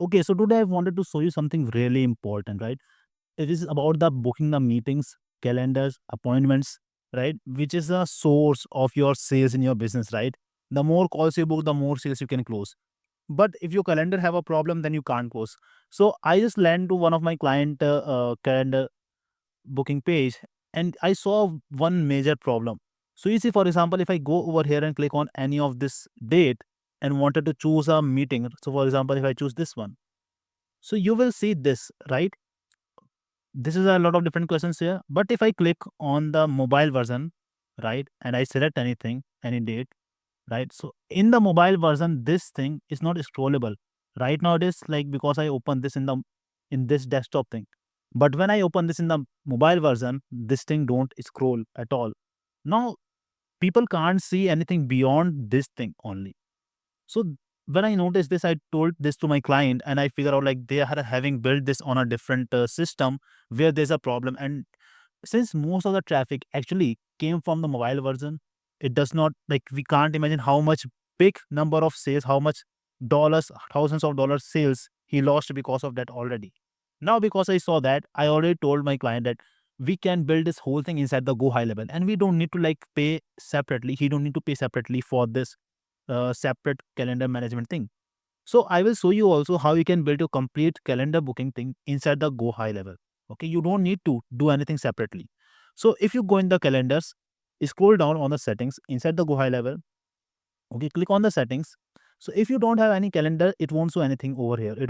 Okay, so today I wanted to show you something really important, right? It is about the booking the meetings, calendars, appointments, right? Which is the source of your sales in your business, right? The more calls you book, the more sales you can close. But if your calendar have a problem, then you can't close. So I just land to one of my client calendar booking page, and I saw one major problem. So you see, for example, if I go over here and click on any of this date and wanted to choose a meeting. So for example, if I choose this one, so you will see this, right? This is a lot of different questions here. But if I click on the mobile version, right, and I select anything, any date, right? So in the mobile version, this thing is not scrollable. Right now it is like because I open this in this desktop thing. But when I open this in the mobile version, this thing don't scroll at all. Now people can't see anything beyond this thing only. So when I noticed this, I told this to my client, and I figured out like they are having built this on a different system where there's a problem. And since most of the traffic actually came from the mobile version, it does not like we can't imagine how much big number of sales, how much dollars, thousands of dollars sales he lost because of that already. Now, because I saw that, I already told my client that we can build this whole thing inside the Go High level, and we don't need to like pay separately. He don't need to pay separately for this separate calendar management thing. So I will show you also how you can build your complete calendar booking thing inside the Go High level. Okay, you don't need to do anything separately. So if you go in the calendars, scroll down on the settings inside the Go High level. Okay, click on the settings. So if you don't have any calendar, it won't show anything over here. It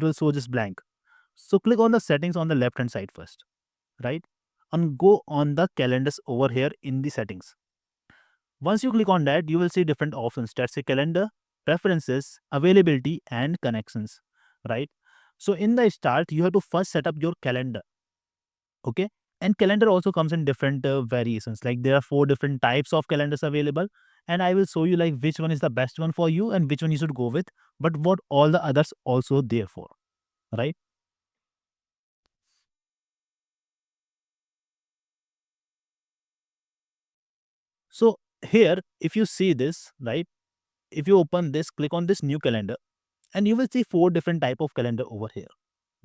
will show just blank. So click on the settings on the left hand side first, right? And go on the calendars over here in the settings. Once you click on that, you will see different options. That's a calendar, preferences, availability, and connections, right? So in the start, you have to first set up your calendar, okay? And calendar also comes in different variations. Like there are 4 different types of calendars available, and I will show you like which one is the best one for you and which one you should go with, but what all the others also there for, right? So here, if you see this, right? If you open this, click on this new calendar, and you will see 4 different type of calendar over here,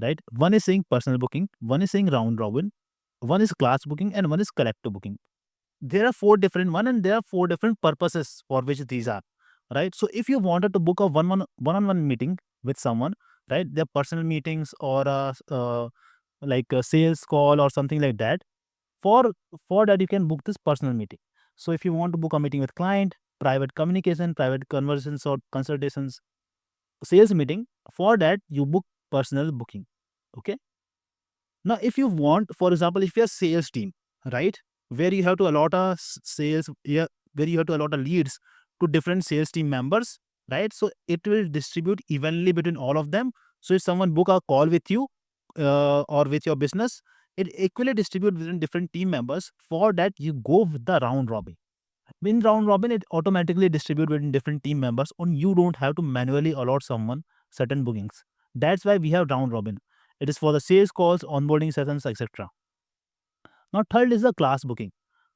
right? One is saying personal booking, one is saying round robin, one is class booking, and one is collective booking. There are 4 different one, and there are 4 different purposes for which these are, right? So if you wanted to book a one-on-one meeting with someone, right? Their personal meetings or like a sales call or something like that. For for that you can book this personal meeting. So if you want to book a meeting with client, private communication, private conversations or consultations, sales meeting, for that you book personal booking. Okay. Now, if you want, for example, if you're a sales team, right, where you have to allot a sales, yeah, where you have to allot a leads to different sales team members, right? So it will distribute evenly between all of them. So if someone book a call with you or with your business, it equally distribute within different team members. For that, you go with the round robin. In round robin, it automatically distribute within different team members, and you don't have to manually allot someone certain bookings. That's why we have round robin. It is for the sales calls, onboarding sessions, etc. Now, third is the class booking.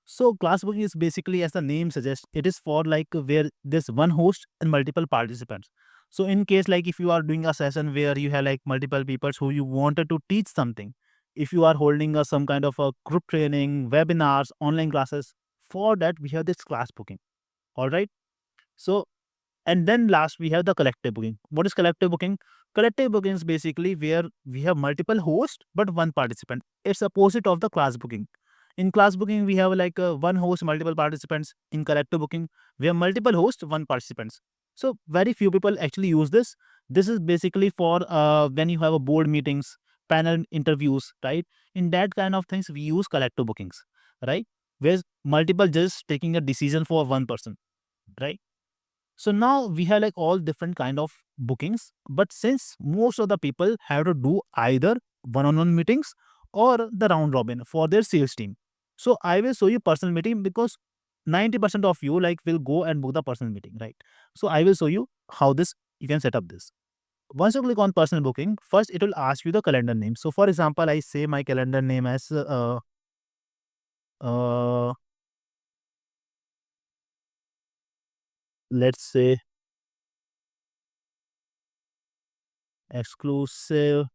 So, class booking is basically, as the name suggests, it is for like where there's one host and multiple participants. So, in case like if you are doing a session where you have like multiple people who you wanted to teach something, if you are holding some kind of a group training, webinars, online classes, for that we have this class booking. All right. So, and then last we have the collective booking. What is collective booking? Collective booking is basically where we have multiple hosts but one participant. It's opposite of the class booking. In class booking, we have like one host, multiple participants. In collective booking, we have multiple hosts, one participants. So very few people actually use this. This is basically for when you have a board meetings, panel interviews, right? In that kind of things, we use collective bookings, right? Whereas multiple judges taking a decision for one person, right? So now we have like all different kind of bookings, but since most of the people have to do either one-on-one meetings or the round robin for their sales team. So I will show you personal meeting because 90% of you like will go and book the personal meeting, right? So I will show you how this you can set up this. Once you click on personal booking, first it will ask you the calendar name. So for example, I say my calendar name as uh let's say exclusive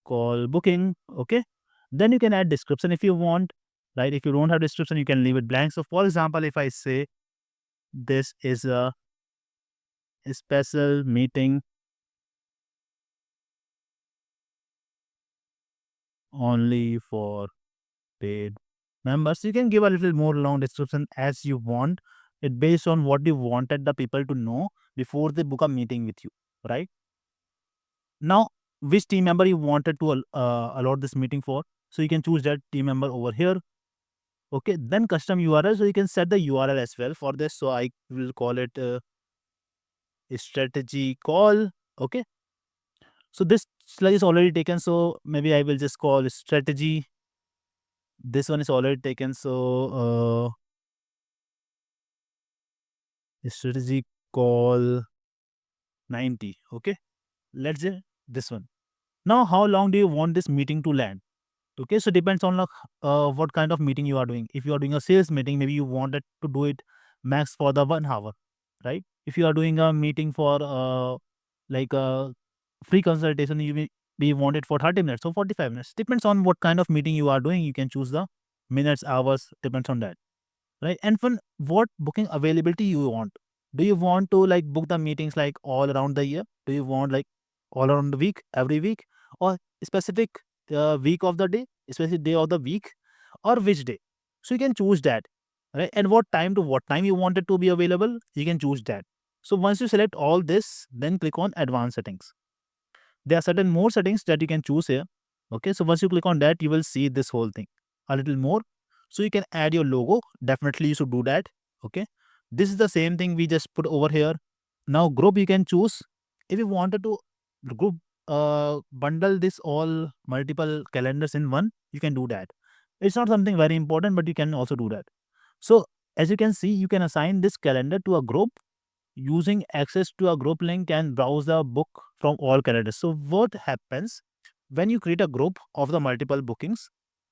call booking. Okay, then you can add description if you want, right? If you don't have description, you can leave it blank. So for example, if I say this is a special meeting only for paid members, you can give a little more long description as you want it, based on what you wanted the people to know before they book a meeting with you, right? Now, which team member you wanted to allot this meeting for, so you can choose that team member over here. Okay, then custom URL, so you can set the URL as well for this. So I will call it strategy call. Okay, so this slide is already taken, so maybe I will just call strategy. This one is already taken, so strategy call 90. Okay, let's say this one. Now, how long do you want this meeting to land? Okay, so depends on like what kind of meeting you are doing. If you are doing a sales meeting, maybe you wanted to do it max for the 1 hour, right? If you are doing a meeting for like a free consultation, you may be want it for 30 minutes or 45 minutes. Depends on what kind of meeting you are doing. You can choose the minutes, hours, depends on that, right? And for what booking availability you want. Do you want to like book the meetings like all around the year? Do you want like all around the week, every week, or specific week of the day, specific day of the week, or which day? So you can choose that, right? And what time to what time you want it to be available, you can choose that. So once you select all this, then click on advanced settings. There are certain more settings that you can choose here. Okay, so once you click on that, you will see this whole thing a little more. So you can add your logo. Definitely you should do that. Okay, this is the same thing we just put over here. Now group you can choose. If you wanted to group bundle this all multiple calendars in one, you can do that. It's not something very important, but you can also do that. So as you can see, you can assign this calendar to a group using access to a group link and browse the book from all calendars. So what happens when you create a group of the multiple bookings?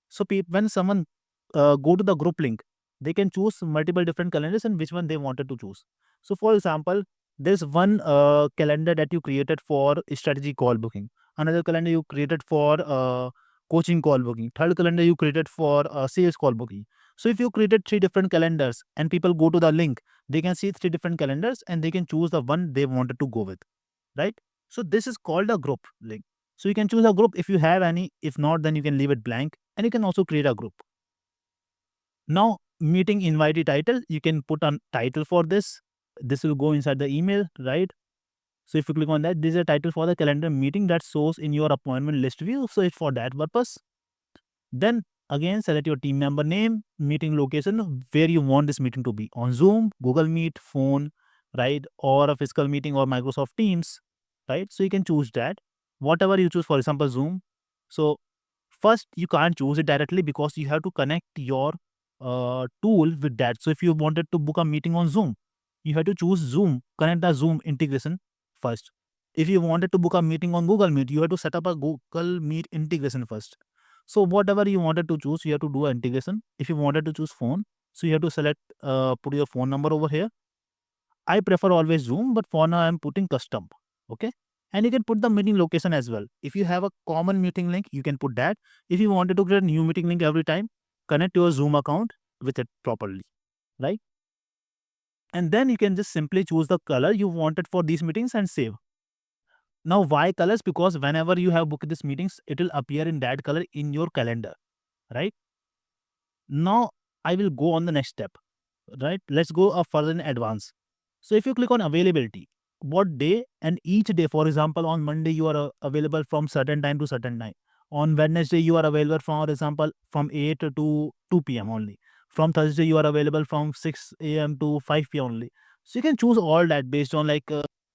So when someone go to the group link, they can choose multiple different calendars and which one they wanted to choose. So for example, there's one calendar that you created for strategy call booking, another calendar you created for coaching call booking, third calendar you created for sales call booking. So if you created three different calendars and people go to the link, they can see three different calendars and they can choose the one they wanted to go with, right? So this is called a group link. So you can choose a group if you have any. If not, then you can leave it blank and you can also create a group. Now, meeting invitee title, you can put a title for this. This will go inside the email, right? So if you click on that, this is a title for the calendar meeting that shows in your appointment list view. So it's for that purpose. Then again, select your team member name, meeting location, where you want this meeting to be, on Zoom, Google Meet, phone, right? Or a physical meeting or Microsoft Teams, right? So you can choose that. Whatever you choose, for example, Zoom. So first, you can't choose it directly because you have to connect your tool with that. So if you wanted to book a meeting on Zoom, you have to choose Zoom, connect the Zoom integration first. If you wanted to book a meeting on Google Meet, you have to set up a Google Meet integration first. So whatever you wanted to choose, you have to do an integration. If you wanted to choose phone, so you have to select, put your phone number over here. I prefer always Zoom, but for now I'm putting custom. Okay. And you can put the meeting location as well. If you have a common meeting link, you can put that. If you wanted to create a new meeting link every time, connect your Zoom account with it properly, right? And then you can just simply choose the color you wanted for these meetings and save. Now, why colors? Because whenever you have booked these meetings, it will appear in that color in your calendar, right? Now, I will go on the next step, right? Let's go further in advance. So if you click on availability, what day and each day, for example, on Monday, you are available from certain time to certain time. On Wednesday, you are available, for example, from 8 to 2 p.m. only. From Thursday, you are available from 6 a.m. to 5 p.m. only. So you can choose all that based on like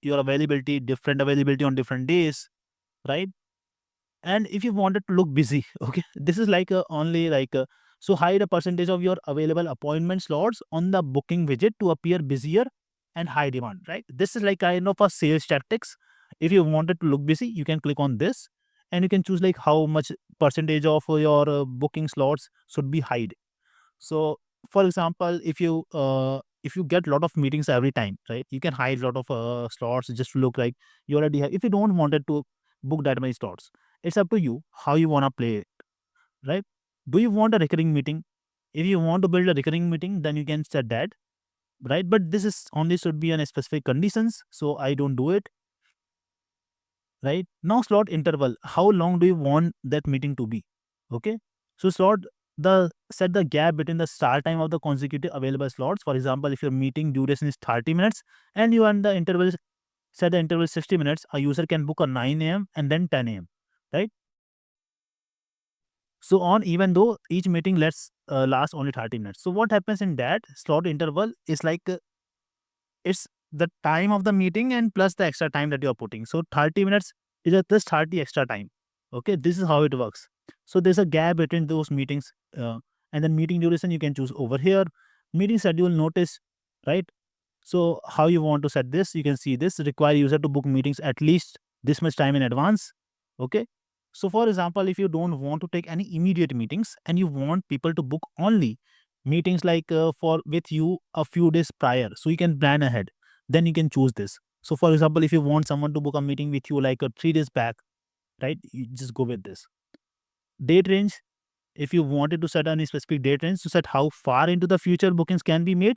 your availability, different availability on different days, right? And if you wanted to look busy, okay, this is like only like so hide a percentage of your available appointment slots on the booking widget to appear busier and high demand, right? This is like kind of a sales tactics. If you wanted to look busy, you can click on this and you can choose like how much percentage of your booking slots should be hide. So for example, if you if you get a lot of meetings every time, right, you can hide a lot of slots just to look like you already have. If you don't wanted to book that many slots, it's up to you how you want to play it, right? Do you want a recurring meeting? If you want to build a recurring meeting, then you can set that, right? But this is only should be on a specific conditions, so I don't do it, right? Now slot interval, how long do you want that meeting to be? Okay, so slot the set the gap between the start time of the consecutive available slots. For example, if your meeting duration is 30 minutes and you want the interval, set the interval 60 minutes, a user can book a 9 a.m. and then 10 a.m., right? So on, even though each meeting last only 30 minutes. So what happens in that slot interval is like it's the time of the meeting and plus the extra time that you are putting. So 30 minutes is a plus 30 extra time. Okay, this is how it works. So there's a gap between those meetings, and then meeting duration you can choose over here. Meeting schedule notice, right? So how you want to set this, you can see this require user to book meetings at least this much time in advance. Okay. So for example, if you don't want to take any immediate meetings and you want people to book only meetings like for with you a few days prior, so you can plan ahead, then you can choose this. So for example, if you want someone to book a meeting with you like 3 days back, right, you just go with this. Date range, if you wanted to set any specific date range to set how far into the future bookings can be made,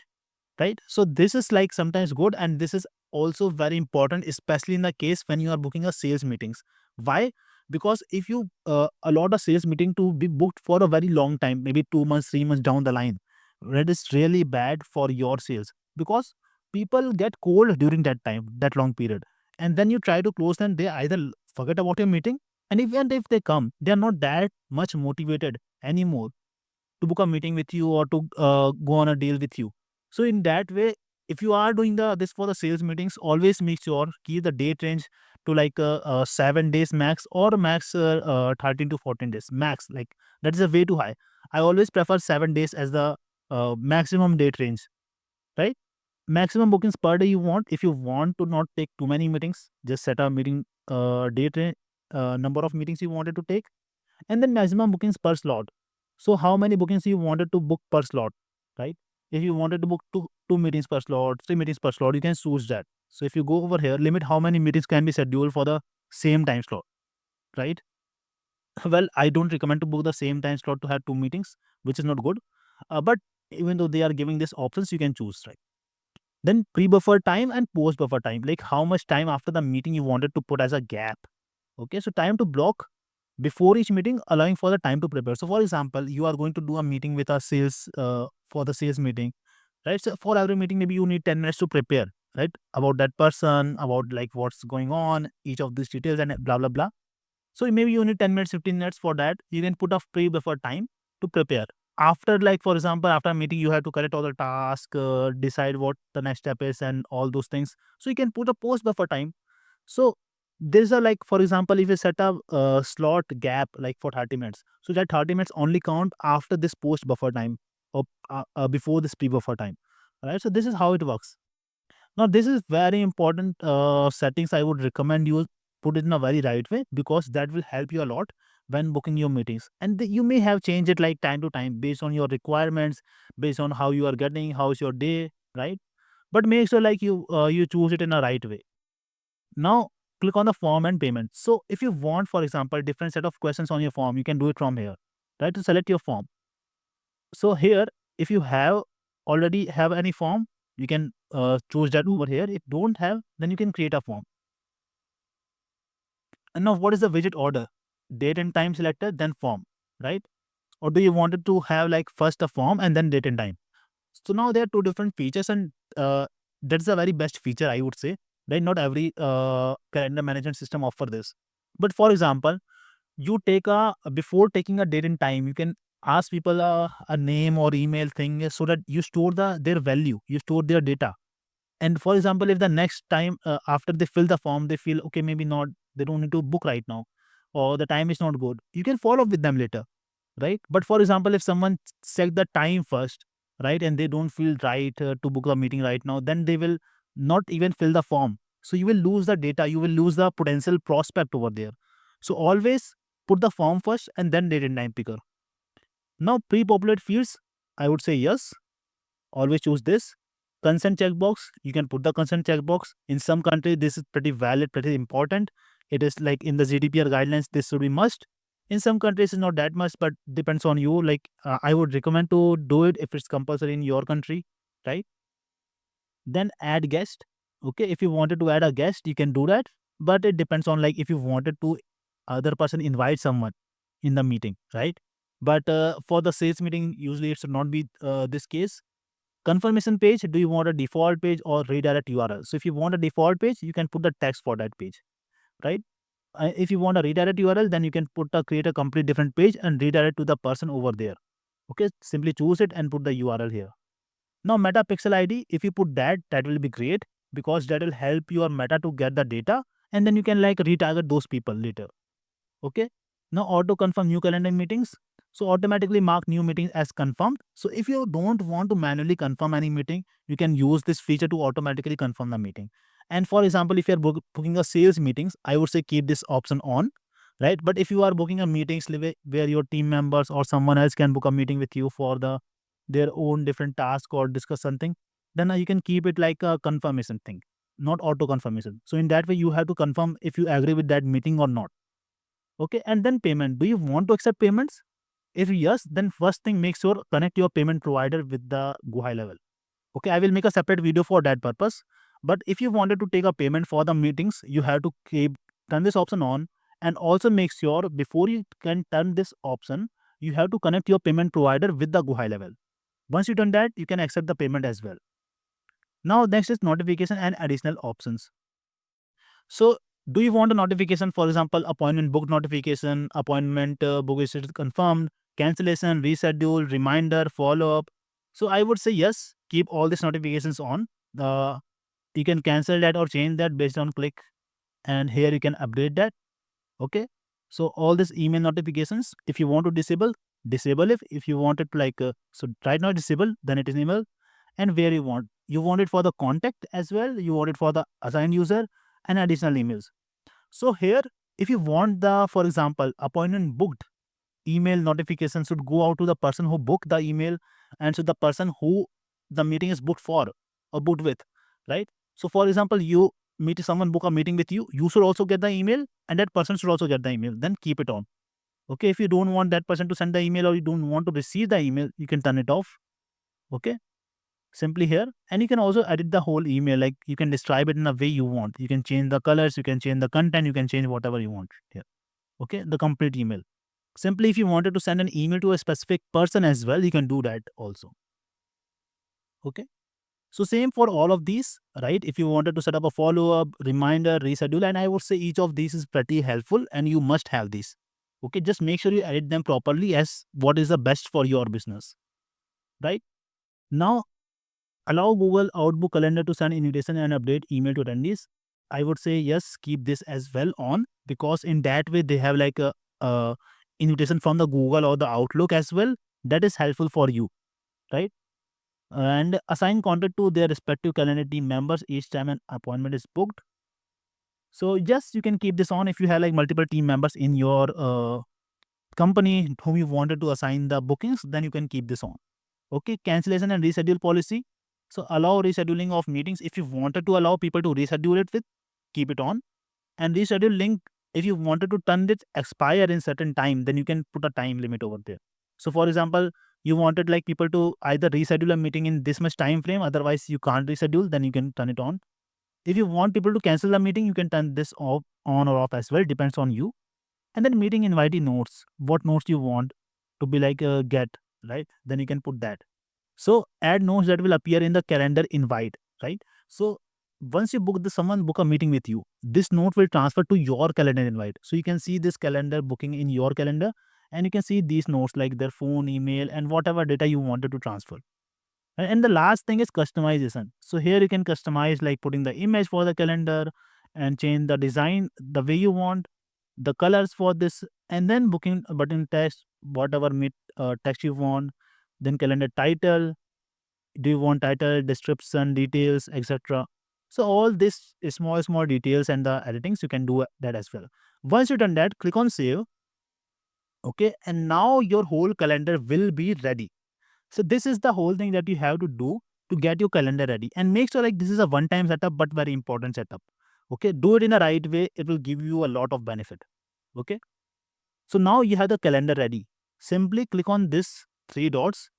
right? So this is like sometimes good, and this is also very important, especially in the case when you are booking a sales meetings. Why? Because if you allot a sales meeting to be booked for a very long time, maybe 2 months, 3 months down the line, that is really bad for your sales, because people get cold during that time, that long period, and then you try to close them, they either forget about your meeting, and even if they come, they are not that much motivated anymore to book a meeting with you or to go on a deal with you. So in that way, if you are doing the this for the sales meetings, always make sure keep the date range to like 7 days max, or max 13 to 14 days max. Like that is a way too high. I always prefer 7 days as the maximum date range, right? Maximum bookings per day you want. If you want to not take too many meetings, just set a meeting date range, number of meetings you wanted to take, and then maximum bookings per slot. So how many bookings you wanted to book per slot, right? If you wanted to book two meetings per slot, 3 meetings per slot, you can choose that. So if you go over here, limit how many meetings can be scheduled for the same time slot, right? Well, I don't recommend to book the same time slot to have 2 meetings, which is not good. But even though they are giving this options, you can choose, right? Then pre-buffer time and post-buffer time, like how much time after the meeting you wanted to put as a gap. Okay, so time to block before each meeting, allowing for the time to prepare. So for example, you are going to do a meeting with a sales for the sales meeting, right? So for every meeting, maybe you need 10 minutes to prepare, right? About that person, about like what's going on, each of these details and blah, blah, blah. So maybe you need 10 minutes, 15 minutes for that. You can put a pre-buffer time to prepare. After, like, for example, after a meeting, you have to collect all the tasks, decide what the next step is and all those things. So you can put a post buffer time. So there's a, like, for example, if you set a slot gap like for 30 minutes, so that 30 minutes only count after this post buffer time, or before this pre buffer time. Right. So this is how it works. Now this is very important settings. I would recommend you put it in a very right way, because that will help you a lot when booking your meetings. And you may have changed it like time to time based on your requirements, based on how you are getting, how's your day, right? But make sure like you choose it in a right way. Now click on the form and payment. So if you want, for example, different set of questions on your form, you can do it from here, right? To select your form. So here, if you have already have any form, you can choose that over here. If don't have, then you can create a form. And now what is the widget order? Date and time selected, then form, right? Or do you want it to have like first a form and then date and time? So now there are two different features, and that's the very best feature, I would say. Right? Not every calendar management system offer this. But for example, you take a before taking a date and time, you can ask people a name or email thing, so that you store their value, you store their data. And for example, if the next time after they fill the form, they feel okay, maybe not, they don't need to book right now, or the time is not good, you can follow up with them later, right? But for example, if someone check the time first, right, and they don't feel right to book a meeting right now, then they will not even fill the form. So you will lose the data, you will lose the potential prospect over there. So always put the form first and then date and time picker. Now pre-populate fields, I would say yes, always choose this. consent checkbox, you can put the consent checkbox. In some countries, this is pretty valid, pretty important. It is like in the GDPR guidelines, this should be must. In some countries, it's not that much, but depends on you. Like I would recommend to do it if it's compulsory in your country, right? Then add guest. Okay, if you wanted to add a guest, you can do that, but it depends on like if you wanted to other person invite someone in the meeting, right? But for the sales meeting, usually it should not be this case. Confirmation page, do you want a default page or redirect URL? So if you want a default page, you can put the text for that page, right? If you want a redirect URL, then you can create a complete different page and redirect to the person over there. Okay, simply choose it and put the URL here. Now Meta Pixel ID, if you put that, that will be great because that will help your Meta to get the data and then you can like retarget those people later. Okay. Now auto confirm new calendar meetings. So automatically mark new meetings as confirmed. So if you don't want to manually confirm any meeting, you can use this feature to automatically confirm the meeting. And for example, if you're booking a sales meetings, I would say keep this option on, right? But if you are booking a meetings where your team members or someone else can book a meeting with you for their own different task or discuss something, then you can keep it like a confirmation thing, not auto confirmation. So in that way, you have to confirm if you agree with that meeting or not. Okay, and then payment. Do you want to accept payments? If yes, then first thing, make sure connect your payment provider with the Go High Level. Okay, I will make a separate video for that purpose. But if you wanted to take a payment for the meetings, you have to turn this option on, and also make sure before you can turn this option, you have to connect your payment provider with the Go High Level. Once you done that, you can accept the payment as well. Now next is notification and additional options. So do you want a notification, for example, appointment book notification, appointment book is confirmed, cancellation, reschedule, reminder, follow up? So I would say yes, keep all these notifications on. You can cancel that or change that based on click, and here you can update that. Okay. So all these email notifications, if you want to disable it. If you want it like, so right now disable, then it is email. And where you want it for the contact as well, you want it for the assigned user and additional emails. So here, if you want the, for example, appointment booked, email notification should go out to the person who booked the email and to the person who the meeting is booked for or booked with, right? So for example, you meet someone, book a meeting with you, you should also get the email and that person should also get the email. Then keep it on. Okay, if you don't want that person to send the email or you don't want to receive the email, you can turn it off. Okay, simply here. And you can also edit the whole email, like you can describe it in a way you want. You can change the colors, you can change the content, you can change whatever you want here. Okay, the complete email. Simply, if you wanted to send an email to a specific person as well, you can do that also. Okay. So same for all of these, right? If you wanted to set up a follow-up, reminder, reschedule, and I would say each of these is pretty helpful and you must have these. Okay, just make sure you edit them properly as what is the best for your business, right? Now, allow Google Outlook Calendar to send invitation and update email to attendees. I would say yes, keep this as well on because in that way they have like a invitation from the Google or the Outlook as well. That is helpful for you, right? And assign contact to their respective calendar team members each time an appointment is booked. So yes, you can keep this on if you have like multiple team members in your company whom you wanted to assign the bookings, then you can keep this on. Okay, cancellation and reschedule policy. So allow rescheduling of meetings. If you wanted to allow people to reschedule it with, keep it on. And reschedule link, if you wanted to turn it expire in certain time, then you can put a time limit over there. So for example, you wanted like people to either reschedule a meeting in this much time frame, otherwise you can't reschedule, then you can turn it on. If you want people to cancel the meeting, you can turn this off, on or off as well, depends on you. And then meeting invitee notes, what notes you want to be like get, right? Then you can put that. So add notes that will appear in the calendar invite, right? So once you someone book a meeting with you, this note will transfer to your calendar invite. So you can see this calendar booking in your calendar and you can see these notes like their phone, email, and whatever data you wanted to transfer. And the last thing is customization. So here you can customize like putting the image for the calendar and change the design the way you want, the colors for this, and then booking button text, whatever text you want, then calendar title. Do you want title, description, details, etc.? So all this is small details and the editings, you can do that as well. Once you done that, click on save. Okay, and now your whole calendar will be ready. So this is the whole thing that you have to do. to get your calendar ready. And make sure like this is a one-time setup, but very important setup. Okay, do it in a right way. It will give you a lot of benefit. Okay, so now you have the calendar ready. Simply click on this three dots.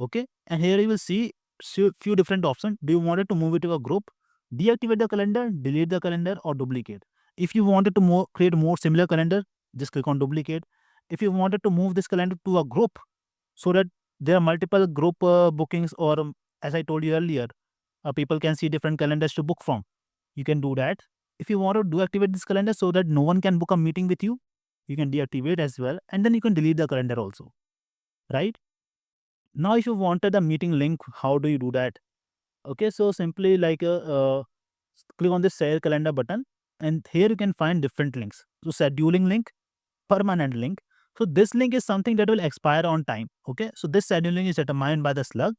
Okay, and here you will see few different options. Do you want it to move it to a group, deactivate the calendar, delete the calendar, or duplicate? If you wanted to create more similar calendar, just click on duplicate. If you wanted to move this calendar to a group so that there are multiple group bookings, or as I told you earlier, people can see different calendars to book from, you can do that. If you want to deactivate this calendar so that no one can book a meeting with you, you can deactivate as well, and then you can delete the calendar also, right? Now if you wanted a meeting link, how do you do that? Okay, so simply like click on the share calendar button, and here you can find different links. So scheduling link, permanent link. So this link is something that will expire on time. Okay, so this scheduling is determined by the slug.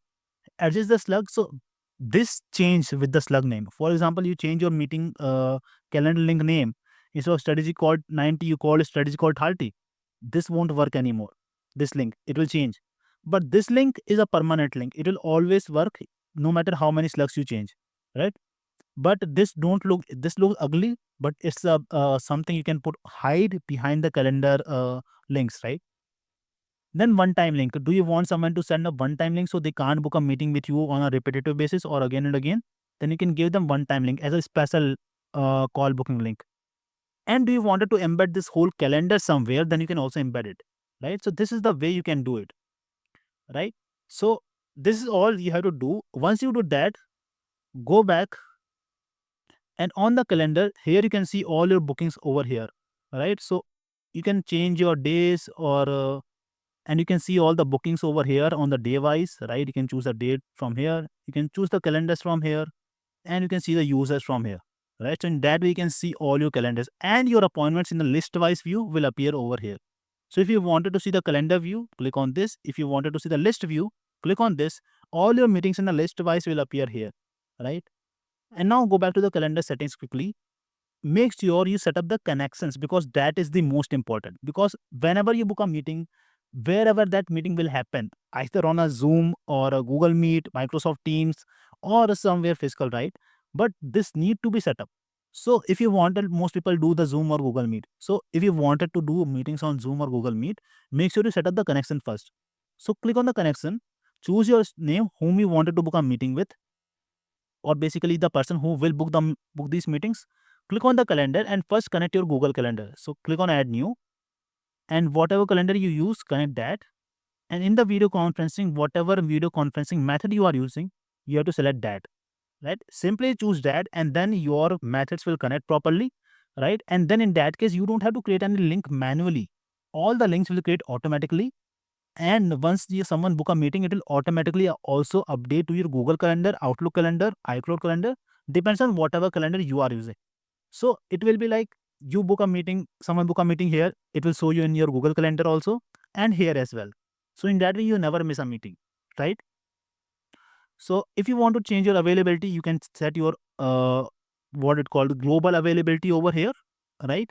Adjust the slug. So this change with the slug name. For example, you change your meeting calendar link name. Instead of strategy called 90, you call it strategy called 30. This won't work anymore. This link, it will change. But this link is a permanent link. It will always work no matter how many slugs you change, right? But this looks ugly, but it's a something you can put hide behind the calendar links, right? Then one time link. Do you want someone to send a one time link so they can't book a meeting with you on a repetitive basis or again and again? Then you can give them one time link as a special call booking link. And do you wanted to embed this whole calendar somewhere? Then you can also embed it, right? So this is the way you can do it, right? So this is all you have to do. Once you do that, go back, and on the calendar here you can see all your bookings over here, right? So you can change your days, or and you can see all the bookings over here on the day wise, right? You can choose a date from here, you can choose the calendars from here, and you can see the users from here, right? So in that way you can see all your calendars, and your appointments in the list wise view will appear over here. So if you wanted to see the calendar view, click on this. If you wanted to see the list view, click on this. All your meetings in the list wise will appear here, right? And now go back to the calendar settings quickly. Make sure you set up the connections, because that is the most important. Because whenever you book a meeting, wherever that meeting will happen, either on a Zoom or a Google Meet, Microsoft Teams, or somewhere physical, right? But this need to be set up. So if you wanted, most people do the Zoom or Google Meet. So if you wanted to do meetings on Zoom or Google Meet, make sure you set up the connection first. So click on the connection, choose your name whom you wanted to book a meeting with, or basically the person who will book these meetings. Click on the calendar and first connect your Google Calendar. So click on add new, and whatever calendar you use, connect that. And in the video conferencing, whatever video conferencing method you are using, you have to select that, right? Simply choose that, and then your methods will connect properly, right? And then in that case, you don't have to create any link manually. All the links will create automatically. And once someone book a meeting, it will automatically also update to your Google Calendar, Outlook Calendar, iCloud Calendar, depends on whatever calendar you are using. So it will be like you book a meeting, someone book a meeting here, it will show you in your Google Calendar also, and here as well. So in that way, you never miss a meeting, right? So if you want to change your availability, you can set your what it called global availability over here, right?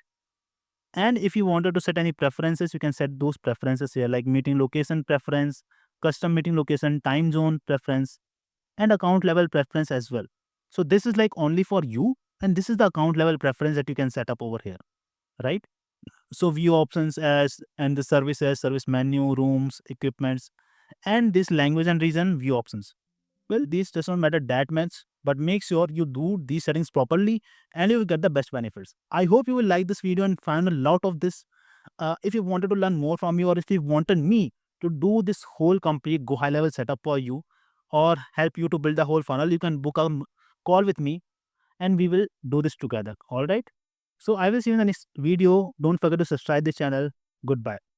And if you wanted to set any preferences, you can set those preferences here, like meeting location preference, custom meeting location, time zone preference, and account level preference as well. So this is like only for you, and this is the account level preference that you can set up over here, right? So view options as, and the services, service menu, rooms, equipments, and this language and region view options. Well, these does not matter that much, but make sure you do these settings properly and you will get the best benefits. I hope you will like this video and find a lot of this. If you wanted to learn more from me, or if you wanted me to do this whole complete go high level setup for you, or help you to build the whole funnel, you can book a call with me and we will do this together. All right. So I will see you in the next video. Don't forget to subscribe this channel. Goodbye.